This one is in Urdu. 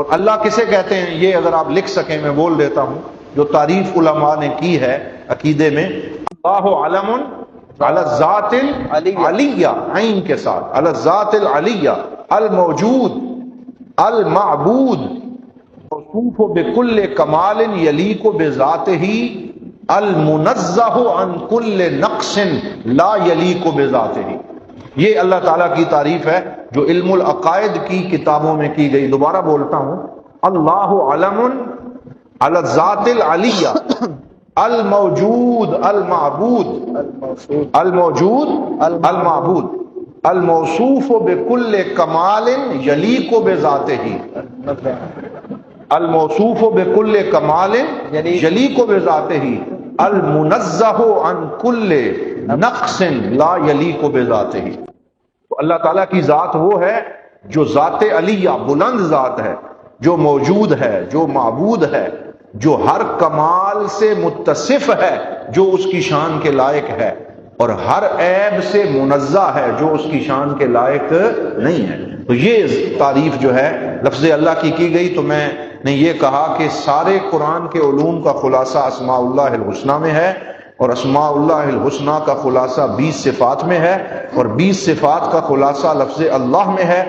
اور اللہ کسے کہتے ہیں یہ اگر آپ لکھ سکیں میں بول دیتا ہوں، جو تعریف علماء نے کی ہے عقیدے میں، اللہ علم علی الذات العلیہ، عین کے ساتھ، علی الذات العلیہ، الموجود، المعبود، موصوف بکل کمال یلیق بذاتہ، المنزہ عن کل نقص لا یلیق بذاتہ۔ یہ اللہ تعالیٰ کی تعریف ہے جو علم العقائد کی کتابوں میں کی گئی۔ دوبارہ بولتا ہوں، اللہ علم علی الذات العلیہ، الموجود، المعبود، الموجود، المعبود، الموصوف بکل کمال یلیق بذاتہ، الموصوف بکل کمال یلیق بذاتہ، المنزہ عن کل نقص لا یلیق بذاتہ۔ تو اللہ تعالیٰ کی ذات وہ ہے جو ذات علیہ، بلند ذات ہے، جو موجود ہے، جو معبود ہے، جو ہر کمال سے متصف ہے جو اس کی شان کے لائق ہے، اور ہر عیب سے منزہ ہے جو اس کی شان کے لائق نہیں ہے۔ تو یہ تعریف جو ہے لفظ اللہ کی گئی۔ تو میں نے یہ کہا کہ سارے قرآن کے علوم کا خلاصہ اسماء اللہ الحسنہ میں ہے، اور اسماء اللہ الحسنہ کا خلاصہ 20 صفات میں ہے، اور 20 صفات کا خلاصہ لفظ اللہ میں ہے۔